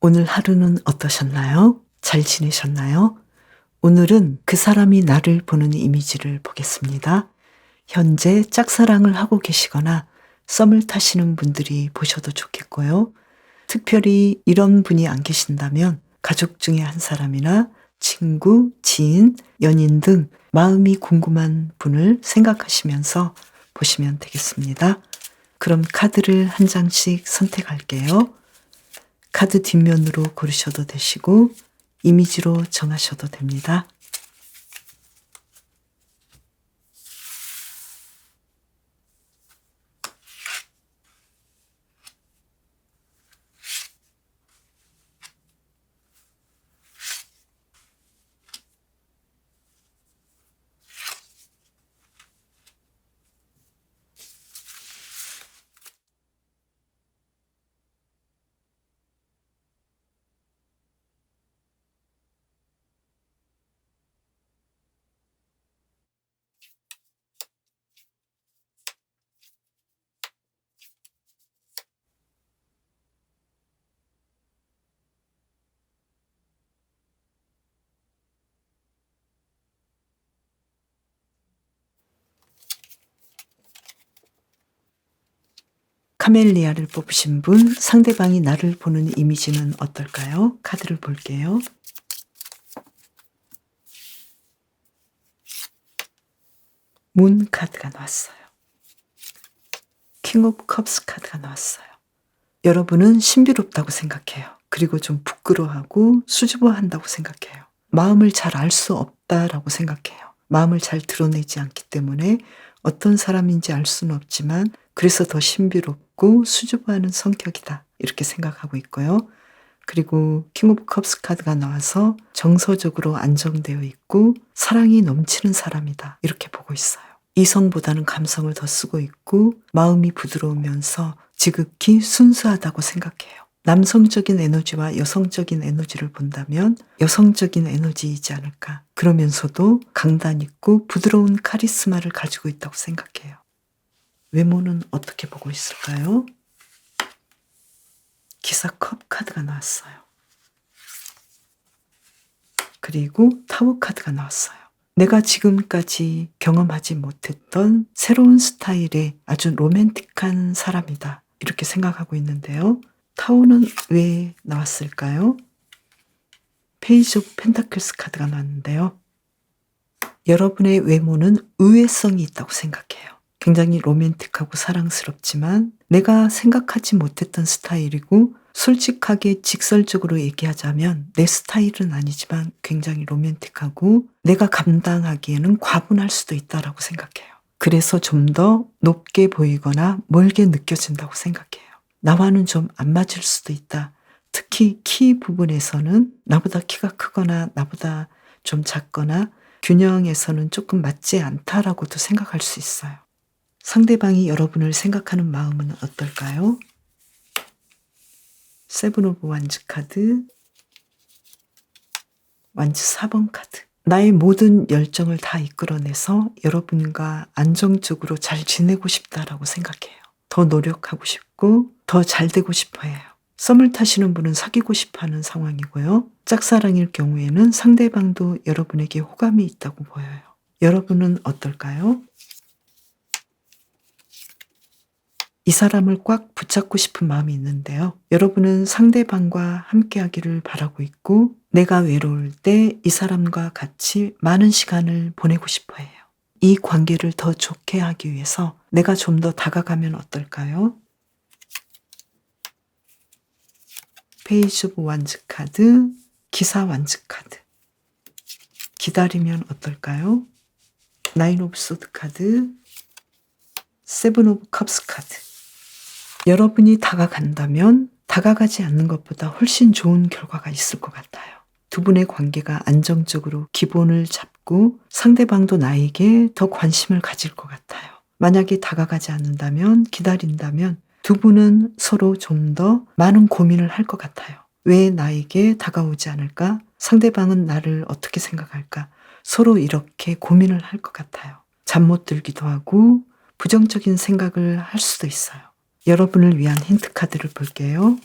오늘 하루는 어떠셨나요? 잘 지내셨나요? 오늘은 그 사람이 나를 보는 이미지를 보겠습니다. 현재 짝사랑을 하고 계시거나 썸을 타시는 분들이 보셔도 좋겠고요. 특별히 이런 분이 안 계신다면 가족 중에 한 사람이나 친구, 지인, 연인 등 마음이 궁금한 분을 생각하시면서 보시면 되겠습니다. 그럼 카드를 한 장씩 선택할게요. 카드 뒷면으로 고르셔도 되시고 이미지로 정하셔도 됩니다. 카멜리아를 뽑으신 분, 상대방이 나를 보는 이미지는 어떨까요? 카드를 볼게요. 문 카드가 나왔어요. 킹 오브 컵스 카드가 나왔어요. 여러분은 신비롭다고 생각해요. 그리고 좀 부끄러워하고 수줍어한다고 생각해요. 마음을 잘 알 수 없다라고 생각해요. 마음을 잘 드러내지 않기 때문에 어떤 사람인지 알 수는 없지만 그래서 더 신비롭고 수줍어하는 성격이다. 이렇게 생각하고 있고요. 그리고 킹 오브 컵스 카드가 나와서 정서적으로 안정되어 있고 사랑이 넘치는 사람이다. 이렇게 보고 있어요. 이성보다는 감성을 더 쓰고 있고 마음이 부드러우면서 지극히 순수하다고 생각해요. 남성적인 에너지와 여성적인 에너지를 본다면 여성적인 에너지이지 않을까. 그러면서도 강단 있고 부드러운 카리스마를 가지고 있다고 생각해요. 외모는 어떻게 보고 있을까요? 기사 컵 카드가 나왔어요. 그리고 타워 카드가 나왔어요. 내가 지금까지 경험하지 못했던 새로운 스타일의 아주 로맨틱한 사람이다. 이렇게 생각하고 있는데요. 타워는 왜 나왔을까요? 페이지 오브 펜타클스 카드가 나왔는데요. 여러분의 외모는 의외성이 있다고 생각해요. 굉장히 로맨틱하고 사랑스럽지만 내가 생각하지 못했던 스타일이고 솔직하게 직설적으로 얘기하자면 내 스타일은 아니지만 굉장히 로맨틱하고 내가 감당하기에는 과분할 수도 있다라고 생각해요. 그래서 좀 더 높게 보이거나 멀게 느껴진다고 생각해요. 나와는 좀 안 맞을 수도 있다. 특히 키 부분에서는 나보다 키가 크거나 나보다 좀 작거나 균형에서는 조금 맞지 않다라고도 생각할 수 있어요. 상대방이 여러분을 생각하는 마음은 어떨까요? 세븐 오브 완즈 카드, 완즈 4번 카드. 나의 모든 열정을 다 이끌어내서 여러분과 안정적으로 잘 지내고 싶다라고 생각해요. 더 노력하고 싶고 더 잘 되고 싶어 해요. 썸을 타시는 분은 사귀고 싶어 하는 상황이고요. 짝사랑일 경우에는 상대방도 여러분에게 호감이 있다고 보여요. 여러분은 어떨까요? 이 사람을 꽉 붙잡고 싶은 마음이 있는데요. 여러분은 상대방과 함께 하기를 바라고 있고 내가 외로울 때 이 사람과 같이 많은 시간을 보내고 싶어 해요. 이 관계를 더 좋게 하기 위해서 내가 좀 더 다가가면 어떨까요? 페이지 오브 완즈 카드, 기사 완즈 카드. 기다리면 어떨까요? 나인 오브 소드 카드, 세븐 오브 컵스 카드. 여러분이 다가간다면 다가가지 않는 것보다 훨씬 좋은 결과가 있을 것 같아요. 두 분의 관계가 안정적으로 기본을 잡고 상대방도 나에게 더 관심을 가질 것 같아요. 만약에 다가가지 않는다면, 기다린다면 두 분은 서로 좀 더 많은 고민을 할 것 같아요. 왜 나에게 다가오지 않을까? 상대방은 나를 어떻게 생각할까? 서로 이렇게 고민을 할 것 같아요. 잠 못 들기도 하고 부정적인 생각을 할 수도 있어요. 여러분을 위한 힌트 카드를 볼게요.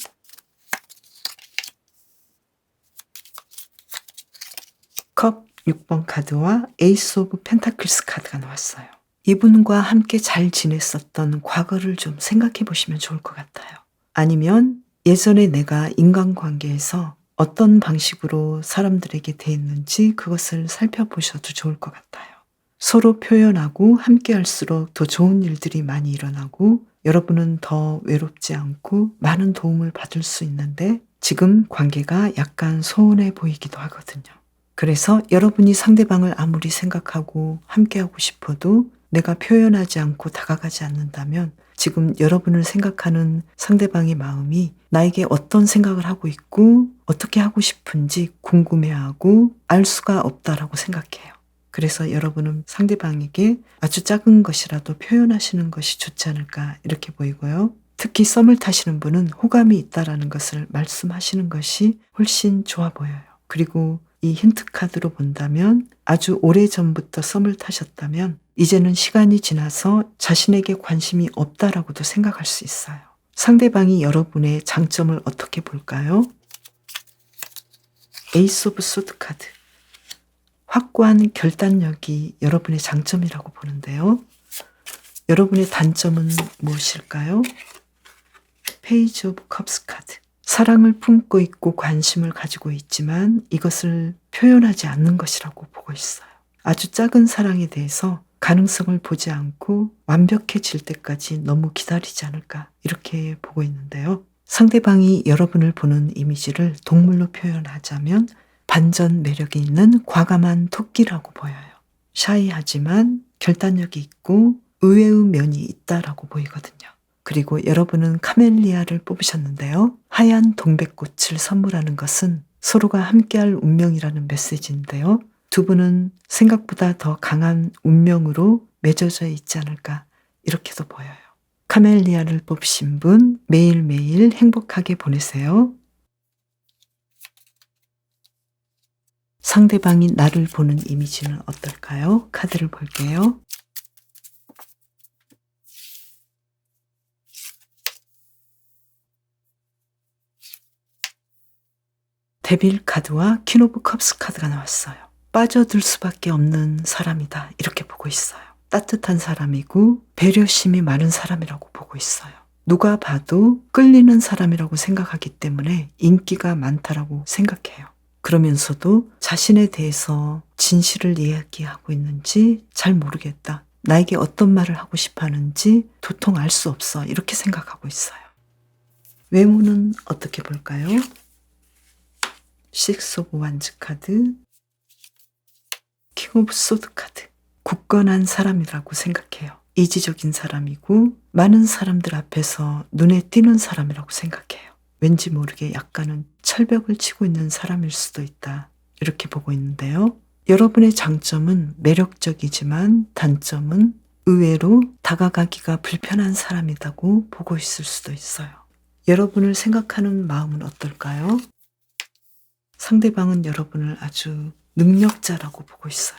컵 6번 카드와 에이스 오브 펜타클스 카드가 나왔어요. 이분과 함께 잘 지냈었던 과거를 좀 생각해 보시면 좋을 것 같아요. 아니면 예전에 내가 인간관계에서 어떤 방식으로 사람들에게 대했는지 그것을 살펴보셔도 좋을 것 같아요. 서로 표현하고 함께 할수록 더 좋은 일들이 많이 일어나고 여러분은 더 외롭지 않고 많은 도움을 받을 수 있는데 지금 관계가 약간 소원해 보이기도 하거든요. 그래서 여러분이 상대방을 아무리 생각하고 함께하고 싶어도 내가 표현하지 않고 다가가지 않는다면 지금 여러분을 생각하는 상대방의 마음이 나에게 어떤 생각을 하고 있고 어떻게 하고 싶은지 궁금해하고 알 수가 없다라고 생각해요. 그래서 여러분은 상대방에게 아주 작은 것이라도 표현하시는 것이 좋지 않을까 이렇게 보이고요. 특히 썸을 타시는 분은 호감이 있다라는 것을 말씀하시는 것이 훨씬 좋아 보여요. 그리고 이 힌트 카드로 본다면 아주 오래전부터 썸을 타셨다면 이제는 시간이 지나서 자신에게 관심이 없다라고도 생각할 수 있어요. 상대방이 여러분의 장점을 어떻게 볼까요? 에이스 오브 소드 카드. 확고한 결단력이 여러분의 장점이라고 보는데요. 여러분의 단점은 무엇일까요? 페이지 오브 컵스 카드. 사랑을 품고 있고 관심을 가지고 있지만 이것을 표현하지 않는 것이라고 보고 있어요. 아주 작은 사랑에 대해서 가능성을 보지 않고 완벽해질 때까지 너무 기다리지 않을까 이렇게 보고 있는데요. 상대방이 여러분을 보는 이미지를 동물로 표현하자면 반전 매력이 있는 과감한 토끼라고 보여요. 샤이하지만 결단력이 있고 의외의 면이 있다라고 보이거든요. 그리고 여러분은 카멜리아를 뽑으셨는데요. 하얀 동백꽃을 선물하는 것은 서로가 함께할 운명이라는 메시지인데요. 두 분은 생각보다 더 강한 운명으로 맺어져 있지 않을까 이렇게도 보여요. 카멜리아를 뽑으신 분 매일매일 행복하게 보내세요. 상대방이 나를 보는 이미지는 어떨까요? 카드를 볼게요. 데빌 카드와 퀸 오브 컵스 카드가 나왔어요. 빠져들 수밖에 없는 사람이다 이렇게 보고 있어요. 따뜻한 사람이고 배려심이 많은 사람이라고 보고 있어요. 누가 봐도 끌리는 사람이라고 생각하기 때문에 인기가 많다라고 생각해요. 그러면서도 자신에 대해서 진실을 이야기하고 있는지 잘 모르겠다. 나에게 어떤 말을 하고 싶어 하는지 도통 알 수 없어. 이렇게 생각하고 있어요. 외모는 어떻게 볼까요? 식스 오브 완즈 카드, 킹 오브 소드 카드. 굳건한 사람이라고 생각해요. 이지적인 사람이고 많은 사람들 앞에서 눈에 띄는 사람이라고 생각해요. 왠지 모르게 약간은 철벽을 치고 있는 사람일 수도 있다. 이렇게 보고 있는데요. 여러분의 장점은 매력적이지만 단점은 의외로 다가가기가 불편한 사람이라고 보고 있을 수도 있어요. 여러분을 생각하는 마음은 어떨까요? 상대방은 여러분을 아주 능력자라고 보고 있어요.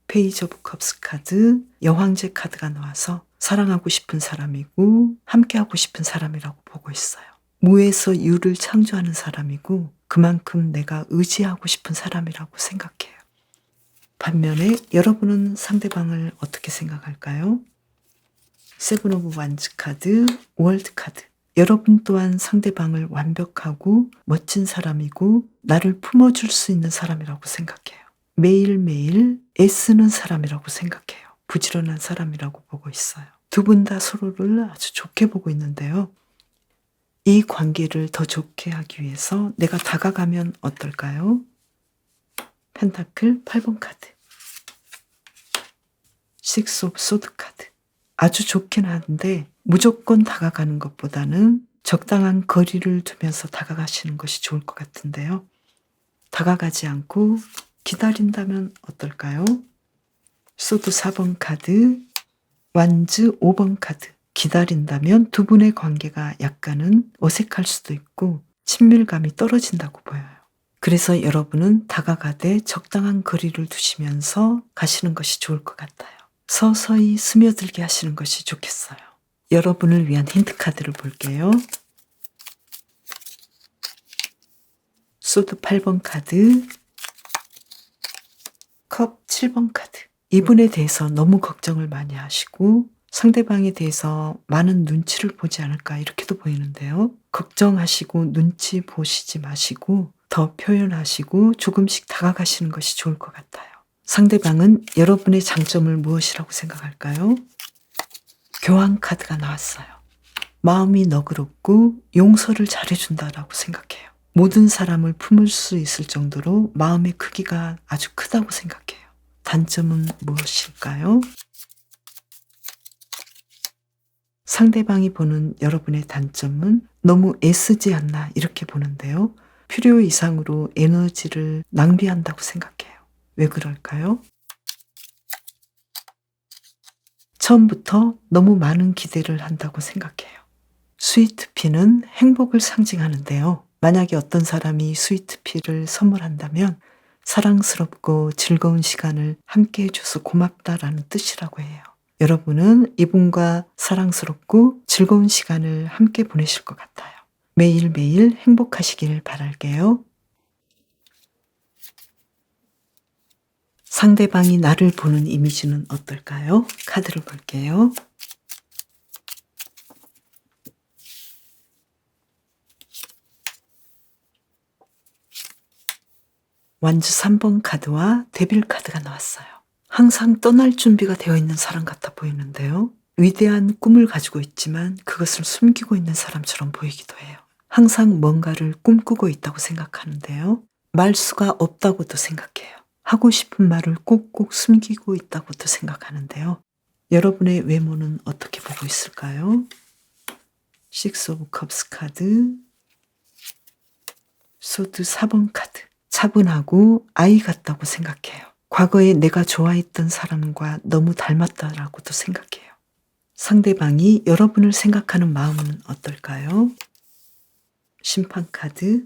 페이지 오브 컵스 카드, 여왕제 카드가 나와서 사랑하고 싶은 사람이고 함께하고 싶은 사람이라고 보고 있어요. 무에서 유를 창조하는 사람이고 그만큼 내가 의지하고 싶은 사람이라고 생각해요. 반면에 여러분은 상대방을 어떻게 생각할까요? 세븐 오브 완즈 카드, 월드 카드. 여러분 또한 상대방을 완벽하고 멋진 사람이고 나를 품어줄 수 있는 사람이라고 생각해요. 매일매일 애쓰는 사람이라고 생각해요. 부지런한 사람이라고 보고 있어요. 두 분 다 서로를 아주 좋게 보고 있는데요. 이 관계를 더 좋게 하기 위해서 내가 다가가면 어떨까요? 펜타클 8번 카드, 식스 오브 소드 카드. 아주 좋긴 한데 무조건 다가가는 것보다는 적당한 거리를 두면서 다가가시는 것이 좋을 것 같은데요. 다가가지 않고 기다린다면 어떨까요? 소드 4번 카드, 완즈 5번 카드. 기다린다면 두 분의 관계가 약간은 어색할 수도 있고 친밀감이 떨어진다고 보여요. 그래서 여러분은 다가가되 적당한 거리를 두시면서 가시는 것이 좋을 것 같아요. 서서히 스며들게 하시는 것이 좋겠어요. 여러분을 위한 힌트 카드를 볼게요. 소드 8번 카드, 7번 카드. 이분에 대해서 너무 걱정을 많이 하시고 상대방에 대해서 많은 눈치를 보지 않을까 이렇게도 보이는데요. 걱정하시고 눈치 보시지 마시고 더 표현하시고 조금씩 다가가시는 것이 좋을 것 같아요. 상대방은 여러분의 장점을 무엇이라고 생각할까요? 교황 카드가 나왔어요. 마음이 너그럽고 용서를 잘해준다라고 생각해요. 모든 사람을 품을 수 있을 정도로 마음의 크기가 아주 크다고 생각해요. 단점은 무엇일까요? 상대방이 보는 여러분의 단점은 너무 애쓰지 않나 이렇게 보는데요. 필요 이상으로 에너지를 낭비한다고 생각해요. 왜 그럴까요? 처음부터 너무 많은 기대를 한다고 생각해요. 스위트피는 행복을 상징하는데요. 만약에 어떤 사람이 스위트피를 선물한다면 사랑스럽고 즐거운 시간을 함께 해줘서 고맙다라는 뜻이라고 해요. 여러분은 이분과 사랑스럽고 즐거운 시간을 함께 보내실 것 같아요. 매일매일 행복하시길 바랄게요. 상대방이 나를 보는 이미지는 어떨까요? 카드를 볼게요. 완주 3번 카드와 데빌 카드가 나왔어요. 항상 떠날 준비가 되어 있는 사람 같아 보이는데요. 위대한 꿈을 가지고 있지만 그것을 숨기고 있는 사람처럼 보이기도 해요. 항상 뭔가를 꿈꾸고 있다고 생각하는데요. 말수가 없다고도 생각해요. 하고 싶은 말을 꼭꼭 숨기고 있다고도 생각하는데요. 여러분의 외모는 어떻게 보고 있을까요? 식스 오브 컵스 카드, 소드 4번 카드. 차분하고 아이 같다고 생각해요. 과거에 내가 좋아했던 사람과 너무 닮았다라고도 생각해요. 상대방이 여러분을 생각하는 마음은 어떨까요? 심판 카드,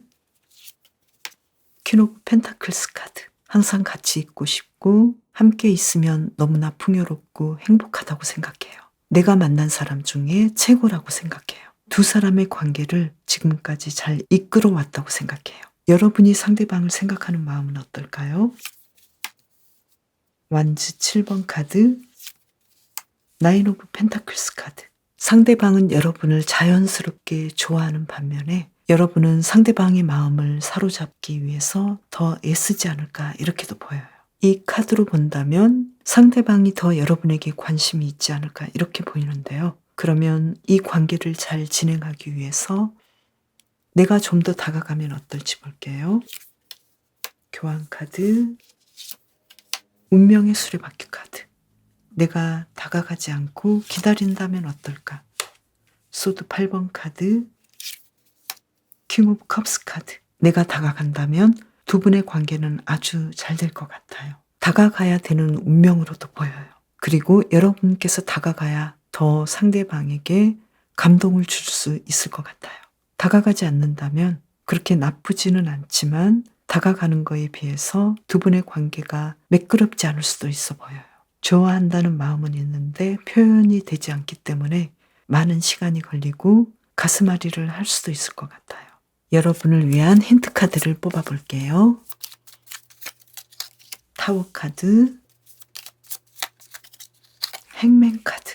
퀸 오브 펜타클스 카드. 항상 같이 있고 싶고 함께 있으면 너무나 풍요롭고 행복하다고 생각해요. 내가 만난 사람 중에 최고라고 생각해요. 두 사람의 관계를 지금까지 잘 이끌어 왔다고 생각해요. 여러분이 상대방을 생각하는 마음은 어떨까요? 완즈 7번 카드, 나인 오브 펜타클스 카드. 상대방은 여러분을 자연스럽게 좋아하는 반면에 여러분은 상대방의 마음을 사로잡기 위해서 더 애쓰지 않을까 이렇게도 보여요. 이 카드로 본다면 상대방이 더 여러분에게 관심이 있지 않을까 이렇게 보이는데요. 그러면 이 관계를 잘 진행하기 위해서 내가 좀 더 다가가면 어떨지 볼게요. 교환 카드, 운명의 수레바퀴 카드. 내가 다가가지 않고 기다린다면 어떨까? 소드 8번 카드, 킹 오브 컵스 카드. 내가 다가간다면 두 분의 관계는 아주 잘 될 것 같아요. 다가가야 되는 운명으로도 보여요. 그리고 여러분께서 다가가야 더 상대방에게 감동을 줄 수 있을 것 같아요. 다가가지 않는다면 그렇게 나쁘지는 않지만 다가가는 거에 비해서 두 분의 관계가 매끄럽지 않을 수도 있어 보여요. 좋아한다는 마음은 있는데 표현이 되지 않기 때문에 많은 시간이 걸리고 가슴앓이를 할 수도 있을 것 같아요. 여러분을 위한 힌트 카드를 뽑아볼게요. 타워 카드, 행맨 카드.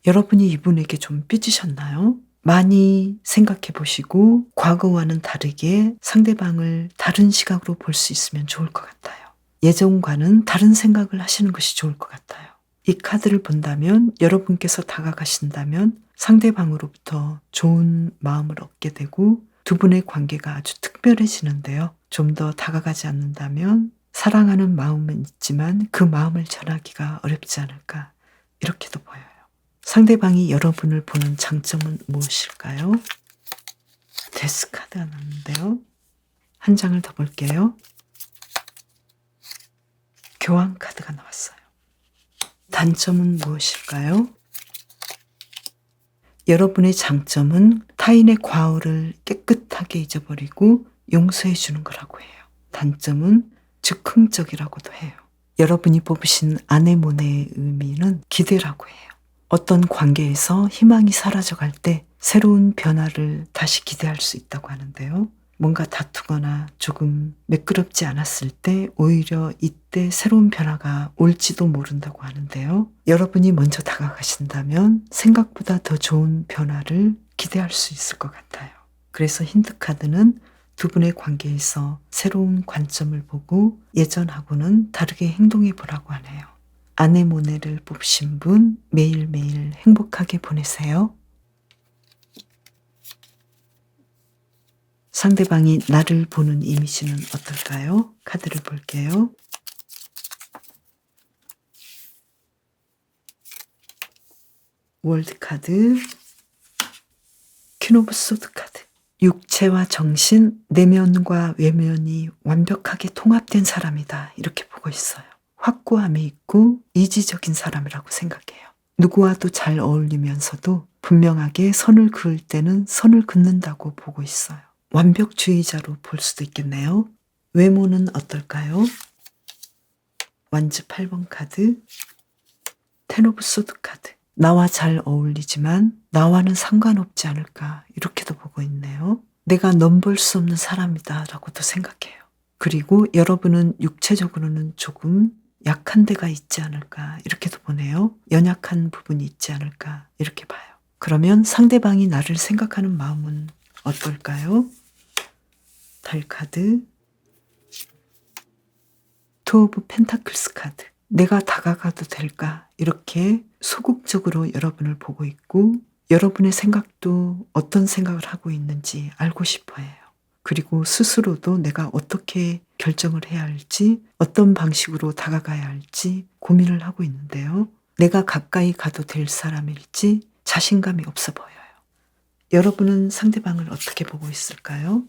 여러분이 이분에게 좀 삐지셨나요? 많이 생각해 보시고 과거와는 다르게 상대방을 다른 시각으로 볼 수 있으면 좋을 것 같아요. 예전과는 다른 생각을 하시는 것이 좋을 것 같아요. 이 카드를 본다면 여러분께서 다가가신다면 상대방으로부터 좋은 마음을 얻게 되고 두 분의 관계가 아주 특별해지는데요. 좀 더 다가가지 않는다면 사랑하는 마음은 있지만 그 마음을 전하기가 어렵지 않을까 이렇게도 보여요. 상대방이 여러분을 보는 장점은 무엇일까요? 데스 카드가 나왔는데요. 한 장을 더 볼게요. 교환 카드가 나왔어요. 단점은 무엇일까요? 여러분의 장점은 타인의 과오를 깨끗하게 잊어버리고 용서해 주는 거라고 해요. 단점은 즉흥적이라고도 해요. 여러분이 뽑으신 아네모네의 의미는 기대라고 해요. 어떤 관계에서 희망이 사라져갈 때 새로운 변화를 다시 기대할 수 있다고 하는데요. 뭔가 다투거나 조금 매끄럽지 않았을 때 오히려 이때 새로운 변화가 올지도 모른다고 하는데요. 여러분이 먼저 다가가신다면 생각보다 더 좋은 변화를 기대할 수 있을 것 같아요. 그래서 힌트카드는 두 분의 관계에서 새로운 관점을 보고 예전하고는 다르게 행동해 보라고 하네요. 아네모네를 뽑으신 분 매일매일 행복하게 보내세요. 상대방이 나를 보는 이미지는 어떨까요? 카드를 볼게요. 월드 카드, 퀸 오브 소드 카드. 육체와 정신, 내면과 외면이 완벽하게 통합된 사람이다. 이렇게 보고 있어요. 확고함이 있고 이지적인 사람이라고 생각해요. 누구와도 잘 어울리면서도 분명하게 선을 그을 때는 선을 긋는다고 보고 있어요. 완벽주의자로 볼 수도 있겠네요. 외모는 어떨까요? 완즈 8번 카드, 텐 오브 소드 카드. 나와 잘 어울리지만 나와는 상관없지 않을까 이렇게도 보고 있네요. 내가 넘볼 수 없는 사람이다 라고도 생각해요. 그리고 여러분은 육체적으로는 조금 약한 데가 있지 않을까 이렇게도 보네요. 연약한 부분이 있지 않을까 이렇게 봐요. 그러면 상대방이 나를 생각하는 마음은 어떨까요? 달카드, 투 오브 펜타클스 카드. 내가 다가가도 될까? 이렇게 소극적으로 여러분을 보고 있고 여러분의 생각도 어떤 생각을 하고 있는지 알고 싶어 해요. 그리고 스스로도 내가 어떻게 결정을 해야 할지 어떤 방식으로 다가가야 할지 고민을 하고 있는데요. 내가 가까이 가도 될 사람일지 자신감이 없어 보여요. 여러분은 상대방을 어떻게 보고 있을까요?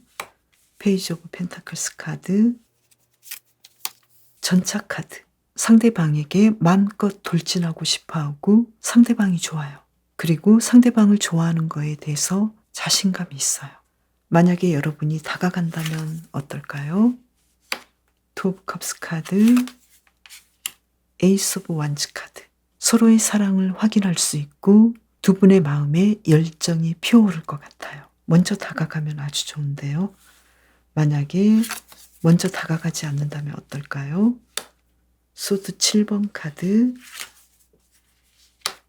페이지 오브 펜타클스 카드, 전차 카드. 상대방에게 마음껏 돌진하고 싶어하고 상대방이 좋아요. 그리고 상대방을 좋아하는 거에 대해서 자신감이 있어요. 만약에 여러분이 다가간다면 어떨까요? 투 오브 컵스 카드, 에이스 오브 완즈 카드. 서로의 사랑을 확인할 수 있고 두 분의 마음에 열정이 피어오를 것 같아요. 먼저 다가가면 아주 좋은데요. 만약에 먼저 다가가지 않는다면 어떨까요? 소드 7번 카드,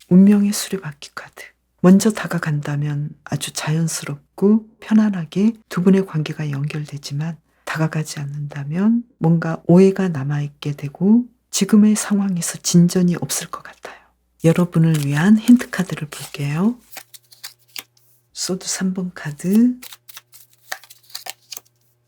운명의 수레바퀴 카드. 먼저 다가간다면 아주 자연스럽고 편안하게 두 분의 관계가 연결되지만 다가가지 않는다면 뭔가 오해가 남아있게 되고 지금의 상황에서 진전이 없을 것 같아요. 여러분을 위한 힌트 카드를 볼게요. 소드 3번 카드,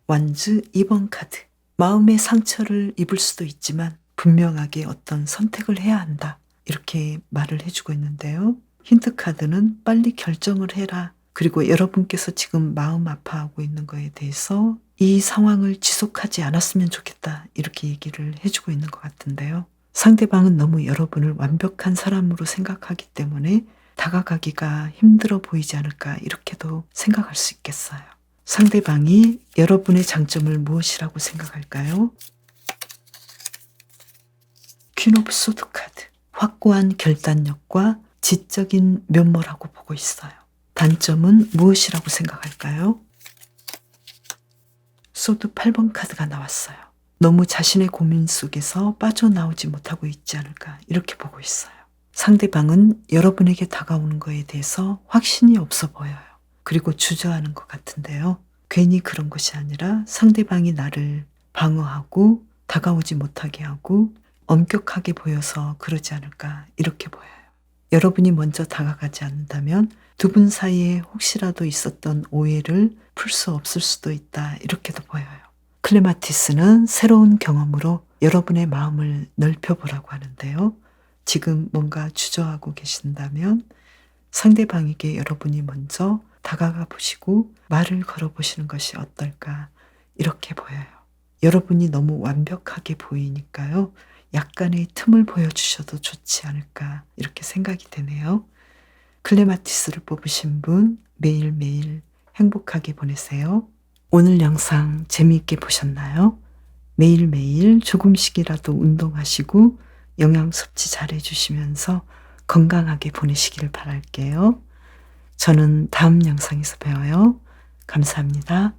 완즈 2번 카드. 마음의 상처를 입을 수도 있지만 분명하게 어떤 선택을 해야 한다. 이렇게 말을 해주고 있는데요. 힌트 카드는 빨리 결정을 해라. 그리고 여러분께서 지금 마음 아파하고 있는 거에 대해서 이 상황을 지속하지 않았으면 좋겠다. 이렇게 얘기를 해주고 있는 것 같은데요. 상대방은 너무 여러분을 완벽한 사람으로 생각하기 때문에 다가가기가 힘들어 보이지 않을까 이렇게도 생각할 수 있겠어요. 상대방이 여러분의 장점을 무엇이라고 생각할까요? 퀸 오브 소드 카드. 확고한 결단력과 지적인 면모라고 보고 있어요. 단점은 무엇이라고 생각할까요? 소드 8번 카드가 나왔어요. 너무 자신의 고민 속에서 빠져나오지 못하고 있지 않을까 이렇게 보고 있어요. 상대방은 여러분에게 다가오는 거에 대해서 확신이 없어 보여요. 그리고 주저하는 것 같은데요. 괜히 그런 것이 아니라 상대방이 나를 방어하고 다가오지 못하게 하고 엄격하게 보여서 그러지 않을까 이렇게 보여요. 여러분이 먼저 다가가지 않는다면 두 분 사이에 혹시라도 있었던 오해를 풀 수 없을 수도 있다 이렇게도 보여요. 클레마티스는 새로운 경험으로 여러분의 마음을 넓혀보라고 하는데요. 지금 뭔가 주저하고 계신다면 상대방에게 여러분이 먼저 다가가 보시고 말을 걸어보시는 것이 어떨까 이렇게 보여요. 여러분이 너무 완벽하게 보이니까요. 약간의 틈을 보여주셔도 좋지 않을까 이렇게 생각이 되네요. 클레마티스를 뽑으신 분 매일매일 행복하게 보내세요. 오늘 영상 재미있게 보셨나요? 매일매일 조금씩이라도 운동하시고 영양 섭취 잘 해주시면서 건강하게 보내시길 바랄게요. 저는 다음 영상에서 봬요. 감사합니다.